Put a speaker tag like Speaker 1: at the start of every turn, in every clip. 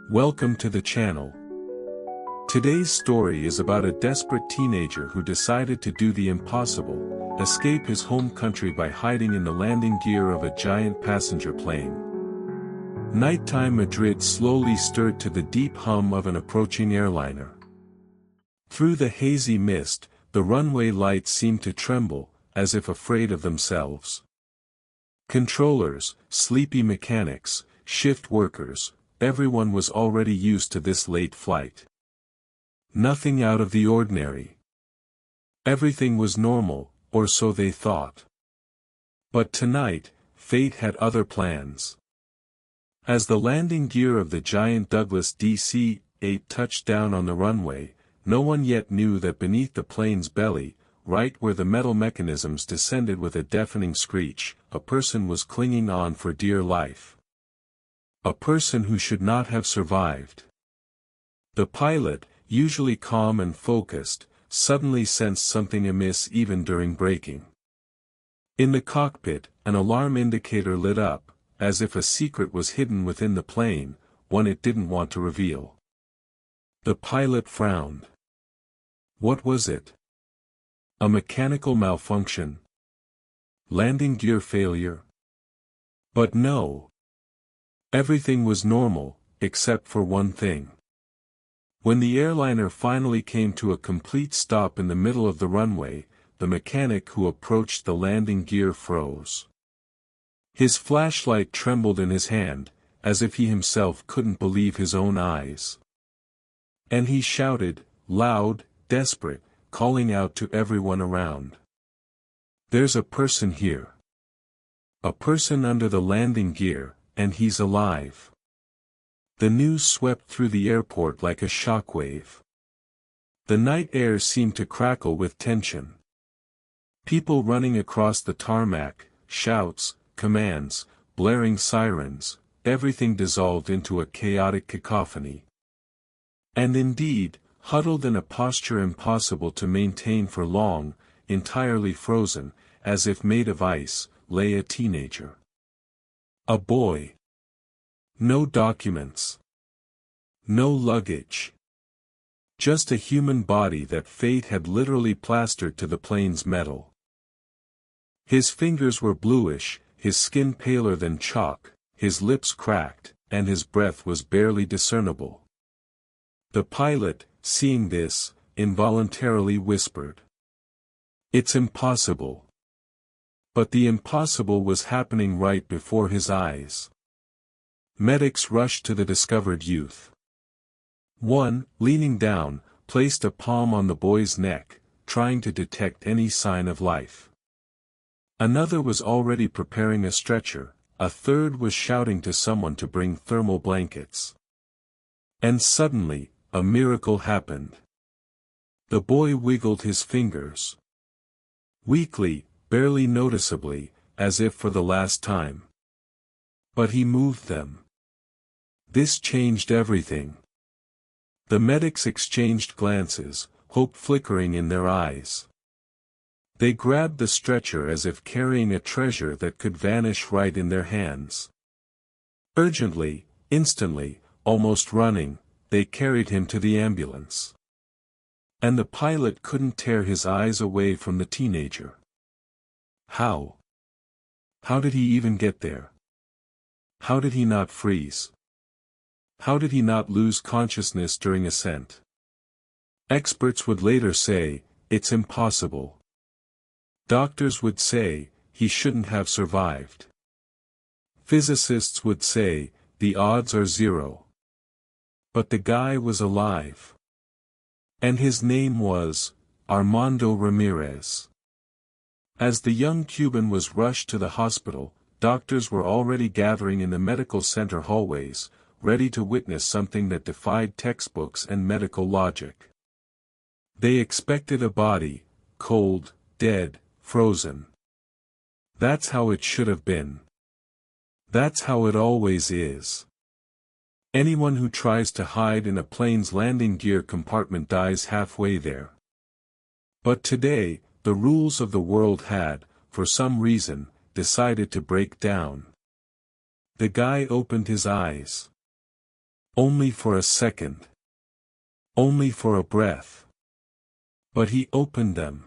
Speaker 1: Welcome to the channel. Today's story is about a desperate teenager who decided to do the impossible, escape his home country by hiding in the landing gear of a giant passenger plane. Nighttime Madrid slowly stirred to the deep hum of an approaching airliner. Through the hazy mist, the runway lights seemed to tremble, as if afraid of themselves. Controllers, sleepy mechanics, shift workers, everyone was already used to this late flight. Nothing out of the ordinary. Everything was normal, or so they thought. But tonight, fate had other plans. As the landing gear of the giant Douglas DC-8 touched down on the runway, no one yet knew that beneath the plane's belly, right where the metal mechanisms descended with a deafening screech, a person was clinging on for dear life. A person who should not have survived. The pilot, usually calm and focused, suddenly sensed something amiss even during braking. In the cockpit, an alarm indicator lit up, as if a secret was hidden within the plane, one it didn't want to reveal. The pilot frowned. What was it? A mechanical malfunction? Landing gear failure? But no. Everything was normal, except for one thing. When the airliner finally came to a complete stop in the middle of the runway, the mechanic who approached the landing gear froze. His flashlight trembled in his hand, as if he himself couldn't believe his own eyes. And he shouted, loud, desperate, calling out to everyone around. There's a person here. A person under the landing gear, and he's alive. The news swept through the airport like a shockwave. The night air seemed to crackle with tension. People running across the tarmac, shouts, commands, blaring sirens, everything dissolved into a chaotic cacophony. And indeed, huddled in a posture impossible to maintain for long, entirely frozen, as if made of ice, lay a teenager. A boy. No documents. No luggage. Just a human body that fate had literally plastered to the plane's metal. His fingers were bluish, his skin paler than chalk, his lips cracked, and his breath was barely discernible. The pilot, seeing this, involuntarily whispered. It's impossible. But the impossible was happening right before his eyes. Medics rushed to the discovered youth. One, leaning down, placed a palm on the boy's neck, trying to detect any sign of life. Another was already preparing a stretcher, a third was shouting to someone to bring thermal blankets. And suddenly, a miracle happened. The boy wiggled his fingers. Weakly, barely noticeably, as if for the last time. But he moved them. This changed everything. The medics exchanged glances, hope flickering in their eyes. They grabbed the stretcher as if carrying a treasure that could vanish right in their hands. Urgently, instantly, almost running, they carried him to the ambulance. And the pilot couldn't tear his eyes away from the teenager. How? How did he even get there? How did he not freeze? How did he not lose consciousness during ascent? Experts would later say, it's impossible. Doctors would say, he shouldn't have survived. Physicists would say, the odds are zero. But the guy was alive. And his name was Armando Ramirez. As the young Cuban was rushed to the hospital, doctors were already gathering in the medical center hallways, ready to witness something that defied textbooks and medical logic. They expected a body, cold, dead, frozen. That's how it should have been. That's how it always is. Anyone who tries to hide in a plane's landing gear compartment dies halfway there. But today, the rules of the world had, for some reason, decided to break down. The guy opened his eyes. Only for a second. Only for a breath. But he opened them.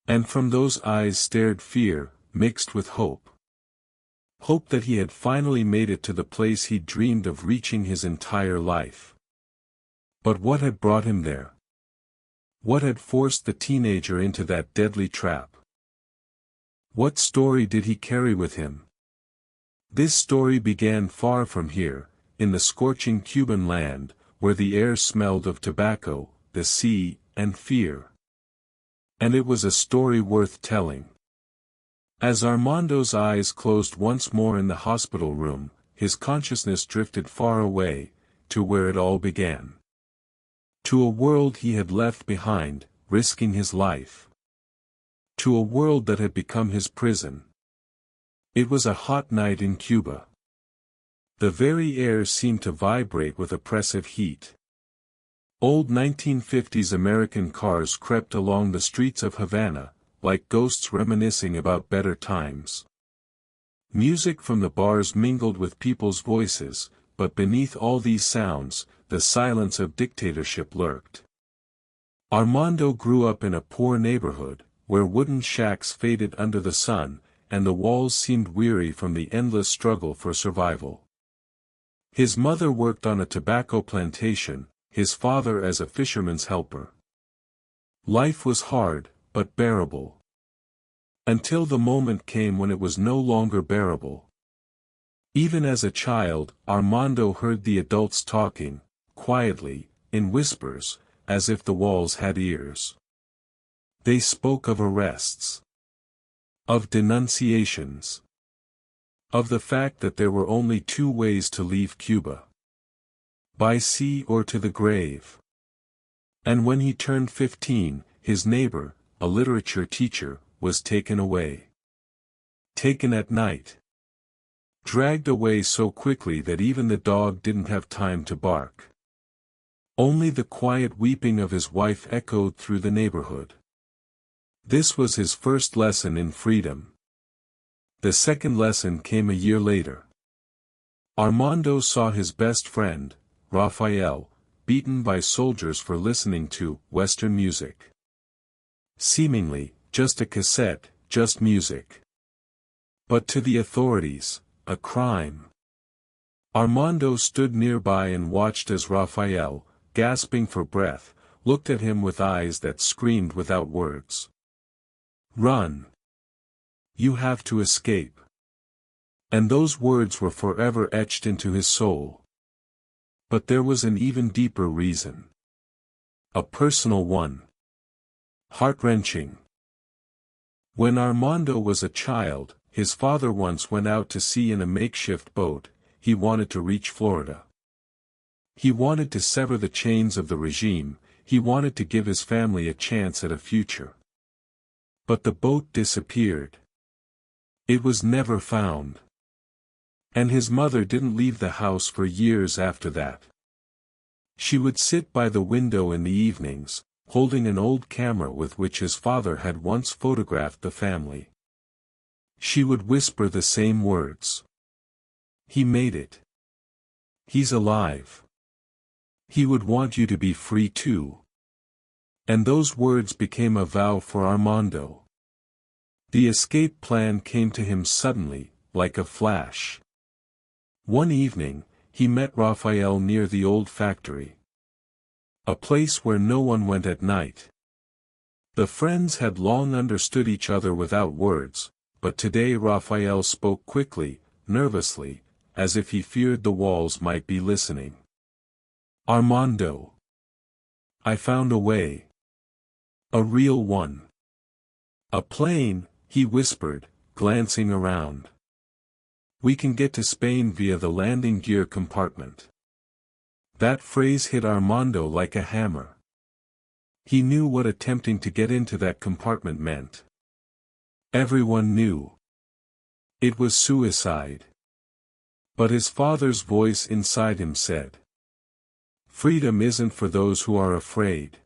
Speaker 1: And from those eyes stared fear, mixed with hope. Hope that he had finally made it to the place he'd dreamed of reaching his entire life. But what had brought him there? What had forced the teenager into that deadly trap? What story did he carry with him? This story began far from here, in the scorching Cuban land, where the air smelled of tobacco, the sea, and fear. And it was a story worth telling. As Armando's eyes closed once more in the hospital room, his consciousness drifted far away, to where it all began. To a world he had left behind, risking his life. To a world that had become his prison. It was a hot night in Cuba. The very air seemed to vibrate with oppressive heat. Old 1950s American cars crept along the streets of Havana, like ghosts reminiscing about better times. Music from the bars mingled with people's voices, but beneath all these sounds, the silence of dictatorship lurked. Armando grew up in a poor neighborhood, where wooden shacks faded under the sun, and the walls seemed weary from the endless struggle for survival. His mother worked on a tobacco plantation, his father as a fisherman's helper. Life was hard, but bearable. Until the moment came when it was no longer bearable. Even as a child, Armando heard the adults talking, quietly, in whispers, as if the walls had ears. They spoke of arrests. Of denunciations. Of the fact that there were only two ways to leave Cuba. By sea or to the grave. And when he turned 15, his neighbor, a literature teacher, was taken away. Taken at night. Dragged away so quickly that even the dog didn't have time to bark. Only the quiet weeping of his wife echoed through the neighborhood. This was his first lesson in freedom. The second lesson came a year later. Armando saw his best friend, Rafael, beaten by soldiers for listening to Western music. Seemingly, just a cassette, just music. But to the authorities, a crime. Armando stood nearby and watched as Rafael, gasping for breath, looked at him with eyes that screamed without words. Run. You have to escape. And those words were forever etched into his soul. But there was an even deeper reason. A personal one. Heart-wrenching. When Armando was a child, his father once went out to sea in a makeshift boat. He wanted to reach Florida. He wanted to sever the chains of the regime, he wanted to give his family a chance at a future. But the boat disappeared. It was never found. And his mother didn't leave the house for years after that. She would sit by the window in the evenings, holding an old camera with which his father had once photographed the family. She would whisper the same words. He made it. He's alive. He would want you to be free too. And those words became a vow for Armando. The escape plan came to him suddenly, like a flash. One evening, he met Rafael near the old factory. A place where no one went at night. The friends had long understood each other without words, but today Rafael spoke quickly, nervously, as if he feared the walls might be listening. Armando. I found a way. A real one. A plane, he whispered, glancing around. We can get to Spain via the landing gear compartment. That phrase hit Armando like a hammer. He knew what attempting to get into that compartment meant. Everyone knew. It was suicide. But his father's voice inside him said, freedom isn't for those who are afraid.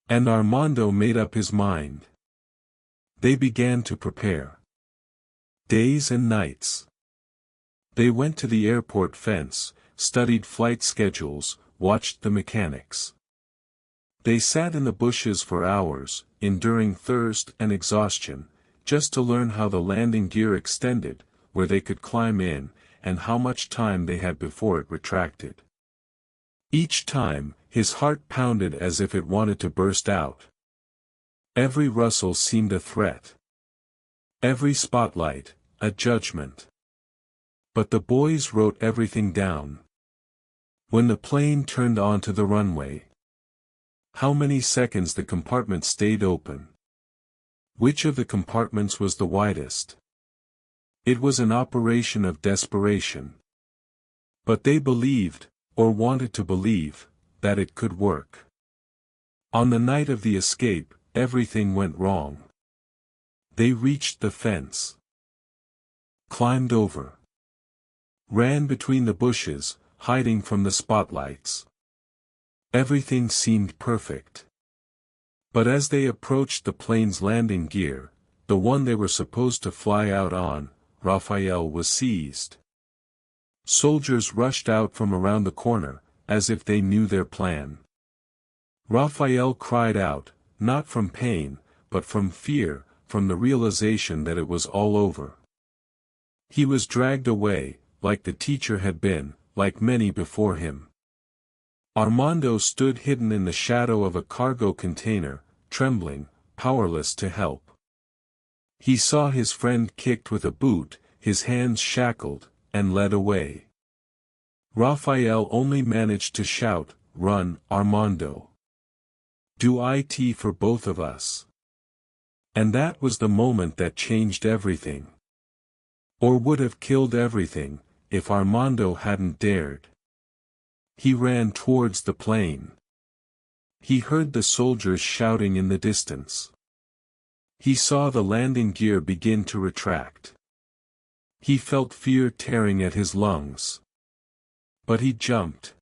Speaker 1: And Armando made up his mind. They began to prepare. Days and nights. They went to the airport fence, studied flight schedules, watched the mechanics. They sat in the bushes for hours, enduring thirst and exhaustion, just to learn how the landing gear extended, where they could climb in, and how much time they had before it retracted. Each time, his heart pounded as if it wanted to burst out. Every rustle seemed a threat. Every spotlight, a judgment. But the boys wrote everything down. When the plane turned onto the runway. How many seconds the compartment stayed open. Which of the compartments was the widest? It was an operation of desperation. But they believed, or wanted to believe, that it could work. On the night of the escape, everything went wrong. They reached the fence. Climbed over. Ran between the bushes, hiding from the spotlights. Everything seemed perfect. But as they approached the plane's landing gear, the one they were supposed to fly out on, Raphael was seized. Soldiers rushed out from around the corner, as if they knew their plan. Raphael cried out, not from pain, but from fear, from the realization that it was all over. He was dragged away, like the teacher had been, like many before him. Armando stood hidden in the shadow of a cargo container, trembling, powerless to help. He saw his friend kicked with a boot, his hands shackled, and led away. Raphael only managed to shout, "Run, Armando. Do it for both of us." And that was the moment that changed everything. Or would have killed everything, if Armando hadn't dared. He ran towards the plane. He heard the soldiers shouting in the distance. He saw the landing gear begin to retract. He felt fear tearing at his lungs. But he jumped.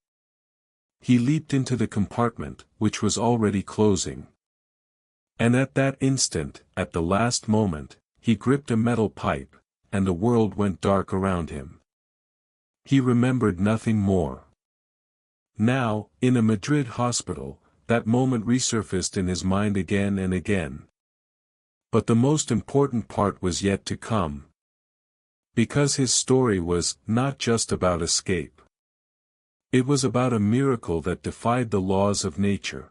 Speaker 1: He leaped into the compartment, which was already closing. And at that instant, at the last moment, he gripped a metal pipe, and the world went dark around him. He remembered nothing more. Now, in a Madrid hospital, that moment resurfaced in his mind again and again. But the most important part was yet to come. Because his story was not just about escape. It was about a miracle that defied the laws of nature.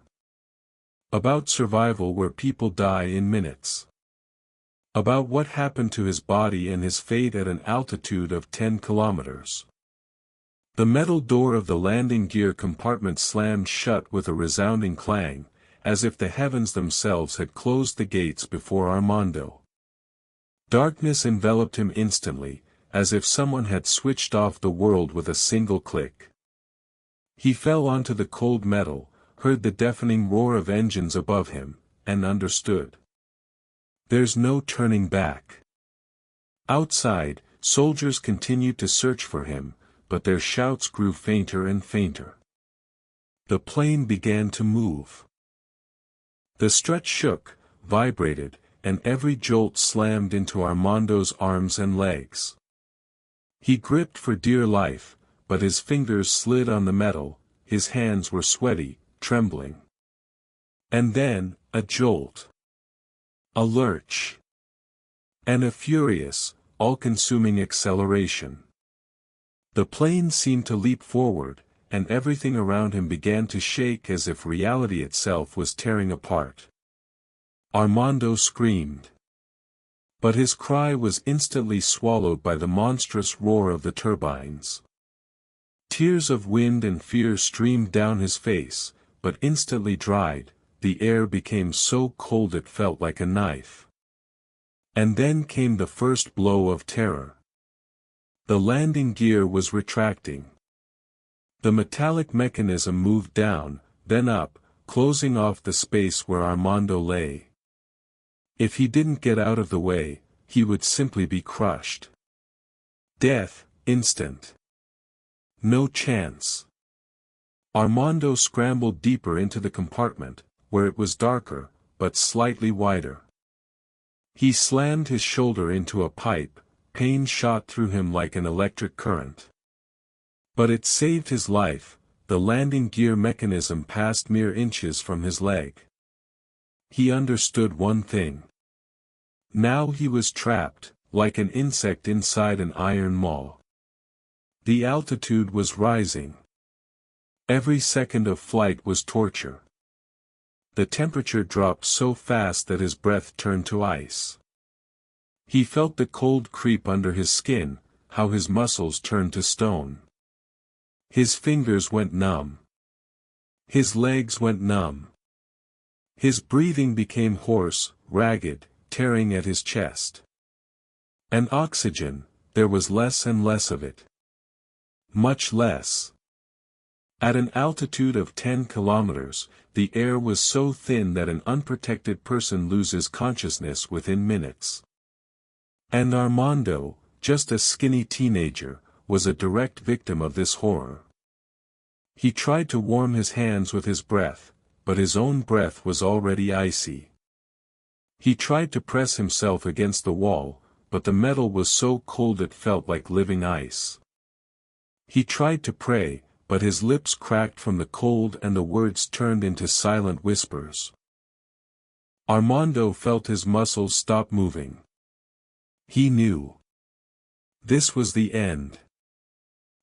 Speaker 1: About survival where people die in minutes. About what happened to his body and his fate at an altitude of 10 kilometers. The metal door of the landing gear compartment slammed shut with a resounding clang, as if the heavens themselves had closed the gates before Armando. Darkness enveloped him instantly, as if someone had switched off the world with a single click. He fell onto the cold metal, heard the deafening roar of engines above him, and understood. There's no turning back. Outside, soldiers continued to search for him, but their shouts grew fainter and fainter. The plane began to move. The strut shook, vibrated, and every jolt slammed into Armando's arms and legs. He gripped for dear life, but his fingers slid on the metal, his hands were sweaty, trembling. And then, a jolt. A lurch. And a furious, all-consuming acceleration. The plane seemed to leap forward, and everything around him began to shake as if reality itself was tearing apart. Armando screamed. But his cry was instantly swallowed by the monstrous roar of the turbines. Tears of wind and fear streamed down his face, but instantly dried, the air became so cold it felt like a knife. And then came the first blow of terror. The landing gear was retracting. The metallic mechanism moved down, then up, closing off the space where Armando lay. If he didn't get out of the way, he would simply be crushed. Death, instant. No chance. Armando scrambled deeper into the compartment, where it was darker, but slightly wider. He slammed his shoulder into a pipe, pain shot through him like an electric current. But it saved his life. The landing gear mechanism passed mere inches from his leg. He understood one thing. Now he was trapped, like an insect inside an iron maw. The altitude was rising. Every second of flight was torture. The temperature dropped so fast that his breath turned to ice. He felt the cold creep under his skin, how his muscles turned to stone. His fingers went numb. His legs went numb. His breathing became hoarse, ragged, tearing at his chest. And oxygen, there was less and less of it. Much less. At an altitude of 10 kilometers, the air was so thin that an unprotected person loses consciousness within minutes. And Armando, just a skinny teenager, was a direct victim of this horror. He tried to warm his hands with his breath, but his own breath was already icy. He tried to press himself against the wall, but the metal was so cold it felt like living ice. He tried to pray, but his lips cracked from the cold and the words turned into silent whispers. Armando felt his muscles stop moving. He knew. This was the end.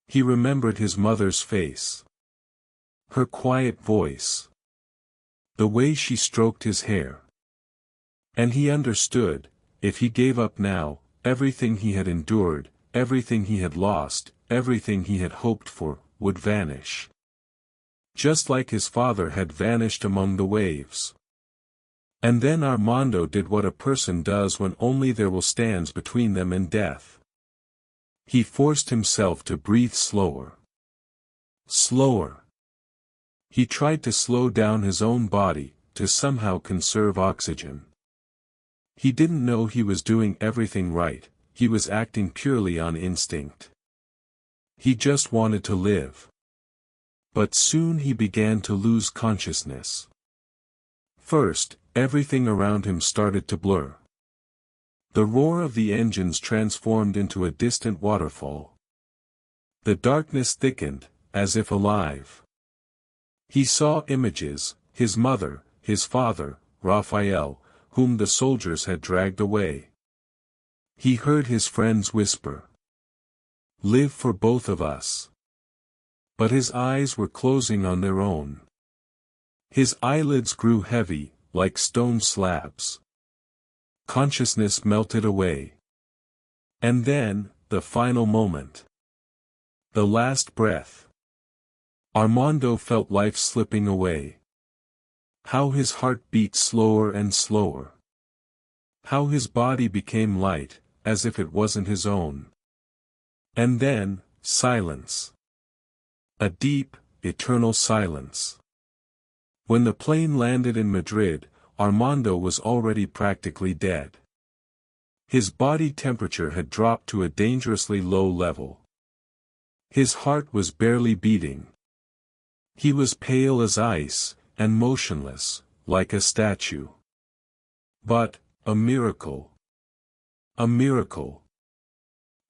Speaker 1: He remembered his mother's face. Her quiet voice. The way she stroked his hair. And he understood, if he gave up now, everything he had endured, everything he had lost, everything he had hoped for, would vanish. Just like his father had vanished among the waves. And then Armando did what a person does when only there will stands between them and death. He forced himself to breathe slower. Slower. He tried to slow down his own body, to somehow conserve oxygen. He didn't know he was doing everything right, he was acting purely on instinct. He just wanted to live. But soon he began to lose consciousness. First, everything around him started to blur. The roar of the engines transformed into a distant waterfall. The darkness thickened, as if alive. He saw images, his mother, his father, Raphael, whom the soldiers had dragged away. He heard his friends whisper, "Live for both of us." But his eyes were closing on their own. His eyelids grew heavy, like stone slabs. Consciousness melted away. And then, the final moment. The last breath. Armando felt life slipping away. How his heart beat slower and slower. How his body became light, as if it wasn't his own. And then, silence. A deep, eternal silence. When the plane landed in Madrid, Armando was already practically dead. His body temperature had dropped to a dangerously low level. His heart was barely beating. He was pale as ice, and motionless, like a statue. But, a miracle. A miracle.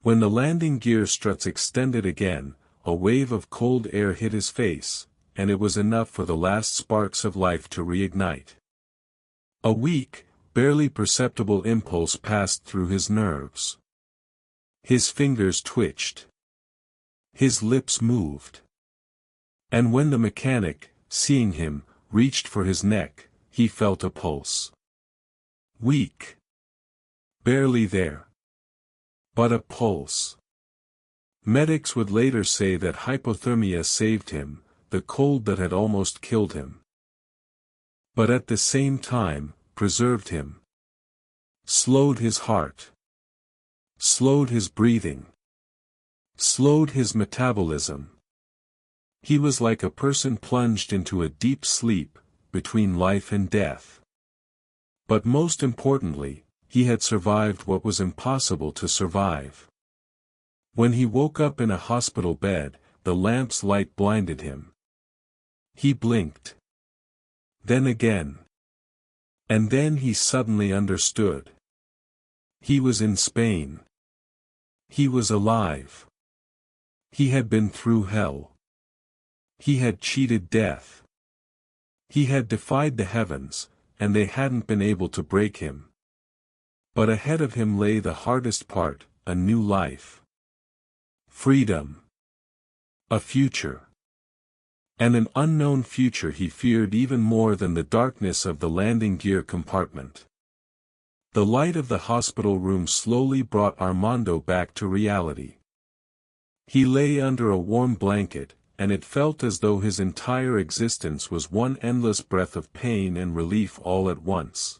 Speaker 1: When the landing gear struts extended again, a wave of cold air hit his face, and it was enough for the last sparks of life to reignite. A weak, barely perceptible impulse passed through his nerves. His fingers twitched. His lips moved. And when the mechanic, seeing him, reached for his neck, he felt a pulse. Weak. Barely there. But a pulse. Medics would later say that hypothermia saved him, the cold that had almost killed him. But at the same time, preserved him. Slowed his heart. Slowed his breathing. Slowed his metabolism. He was like a person plunged into a deep sleep, between life and death. But most importantly, he had survived what was impossible to survive. When he woke up in a hospital bed, the lamp's light blinded him. He blinked. Then again. And then he suddenly understood. He was in Spain. He was alive. He had been through hell. He had cheated death. He had defied the heavens, and they hadn't been able to break him. But ahead of him lay the hardest part, a new life. Freedom. A future. And an unknown future he feared even more than the darkness of the landing gear compartment. The light of the hospital room slowly brought Armando back to reality. He lay under a warm blanket, and it felt as though his entire existence was one endless breath of pain and relief all at once.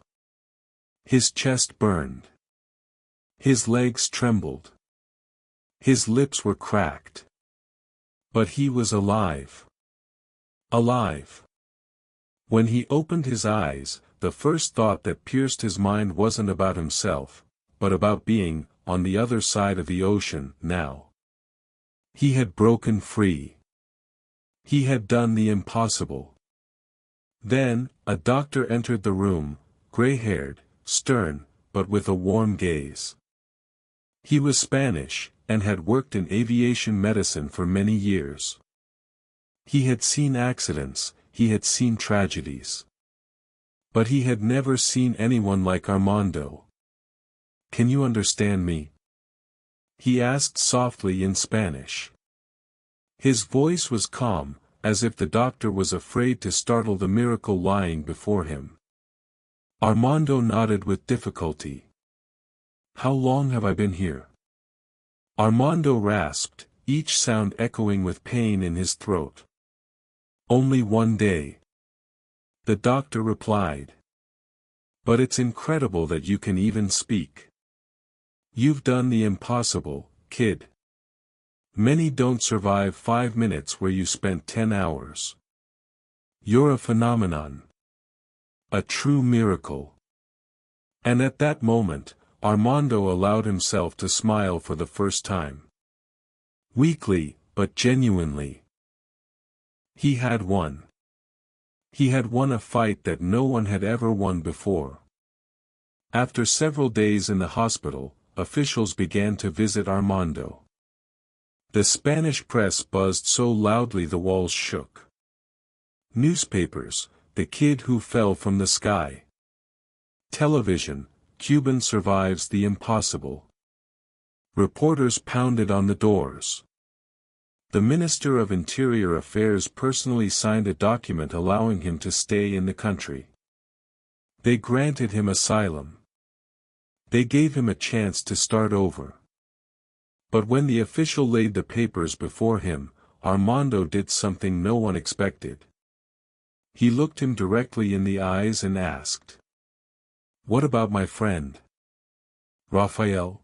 Speaker 1: His chest burned. His legs trembled. His lips were cracked. But he was alive. Alive. When he opened his eyes, the first thought that pierced his mind wasn't about himself, but about being, on the other side of the ocean, now. He had broken free. He had done the impossible. Then, a doctor entered the room, gray-haired, stern, but with a warm gaze. He was Spanish, and had worked in aviation medicine for many years. He had seen accidents, he had seen tragedies. But he had never seen anyone like Armando. "Can you understand me?" he asked softly in Spanish. His voice was calm, as if the doctor was afraid to startle the miracle lying before him. Armando nodded with difficulty. "How long have I been here?" Armando rasped, each sound echoing with pain in his throat. "Only 1 day." The doctor replied. "But it's incredible that you can even speak. You've done the impossible, kid. Many don't survive 5 minutes where you spent 10 hours. You're a phenomenon. A true miracle." And at that moment, Armando allowed himself to smile for the first time. Weakly, but genuinely. He had won. He had won a fight that no one had ever won before. After several days in the hospital, officials began to visit Armando. The Spanish press buzzed so loudly the walls shook. Newspapers, "The kid who fell from the sky." Television, "Cuban survives the impossible." Reporters pounded on the doors. The Minister of Interior Affairs personally signed a document allowing him to stay in the country. They granted him asylum. They gave him a chance to start over. But when the official laid the papers before him, Armando did something no one expected. He looked him directly in the eyes and asked, "What about my friend? Rafael?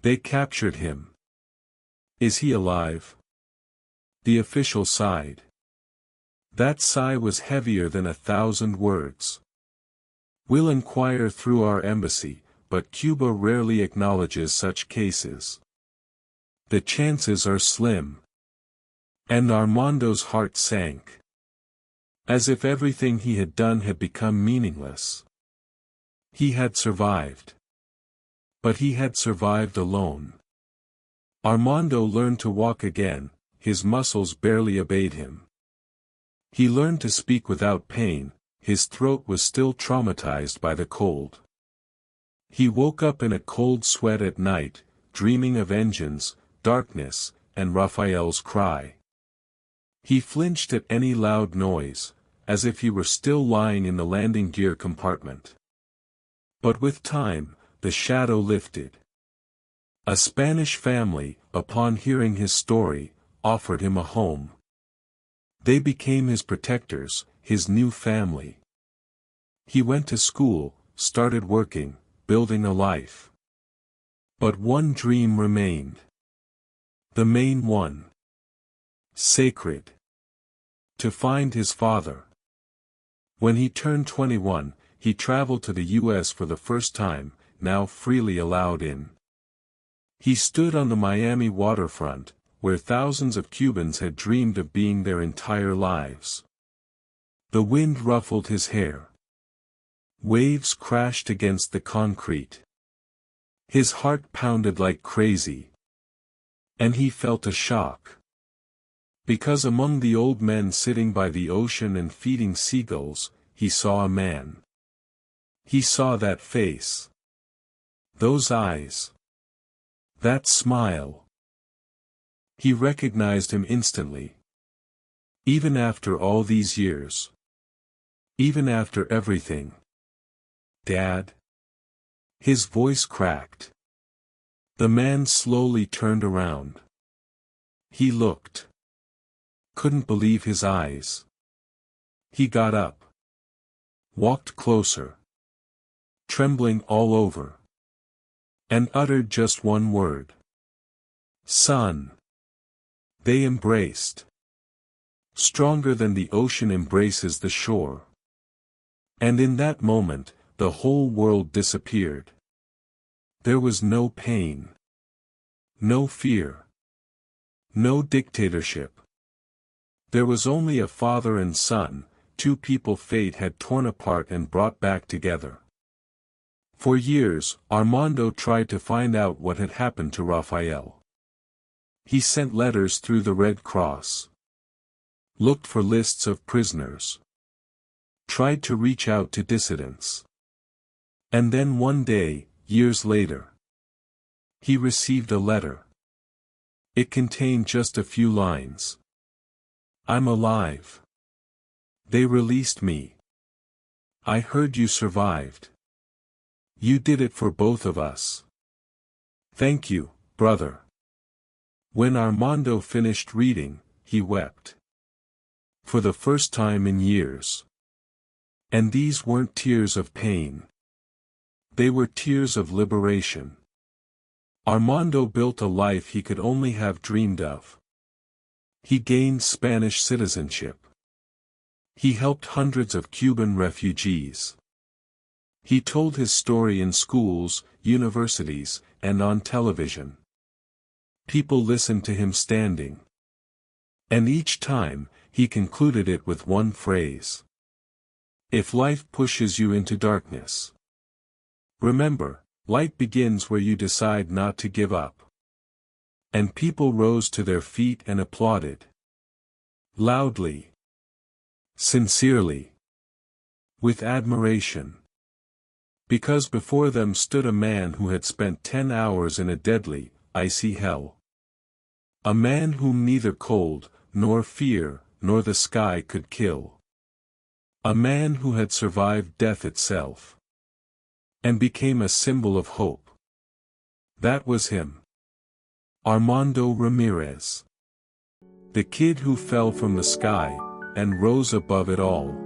Speaker 1: They captured him. Is he alive?" The official sighed. That sigh was heavier than 1,000 words. "We'll inquire through our embassy, but Cuba rarely acknowledges such cases. The chances are slim." And Armando's heart sank. As if everything he had done had become meaningless. He had survived. But he had survived alone. Armando learned to walk again, his muscles barely obeyed him. He learned to speak without pain, his throat was still traumatized by the cold. He woke up in a cold sweat at night, dreaming of engines, darkness, and Rafael's cry. He flinched at any loud noise, as if he were still lying in the landing gear compartment. But with time, the shadow lifted. A Spanish family, upon hearing his story, offered him a home. They became his protectors, his new family. He went to school, started working, building a life. But one dream remained. The main one. Sacred. To find his father. When he turned 21, he traveled to the U.S. for the first time, now freely allowed in. He stood on the Miami waterfront, where thousands of Cubans had dreamed of being their entire lives. The wind ruffled his hair. Waves crashed against the concrete. His heart pounded like crazy. And he felt a shock. Because among the old men sitting by the ocean and feeding seagulls, he saw a man. He saw that face. Those eyes. That smile. He recognized him instantly. Even after all these years. Even after everything. Dad? His voice cracked. The man slowly turned around. He looked. Couldn't believe his eyes. He got up. Walked closer. Trembling all over. And uttered just one word. Son. They embraced. Stronger than the ocean embraces the shore. And in that moment, the whole world disappeared. There was no pain. No fear. No dictatorship. There was only a father and son, two people fate had torn apart and brought back together. For years, Armando tried to find out what had happened to Rafael. He sent letters through the Red Cross. Looked for lists of prisoners. Tried to reach out to dissidents. And then one day, years later, he received a letter. It contained just a few lines. I'm alive. They released me. I heard you survived. You did it for both of us. Thank you, brother. When Armando finished reading, he wept. For the first time in years. And these weren't tears of pain. They were tears of liberation. Armando built a life he could only have dreamed of. He gained Spanish citizenship. He helped hundreds of Cuban refugees. He told his story in schools, universities, and on television. People listened to him standing. And each time, he concluded it with one phrase. If life pushes you into darkness, remember, light begins where you decide not to give up. And people rose to their feet and applauded. Loudly. Sincerely. With admiration. Because before them stood a man who had spent 10 hours in a deadly, icy hell. A man whom neither cold, nor fear, nor the sky could kill. A man who had survived death itself. And became a symbol of hope. That was him. Armando Ramirez. The kid who fell from the sky, and rose above it all.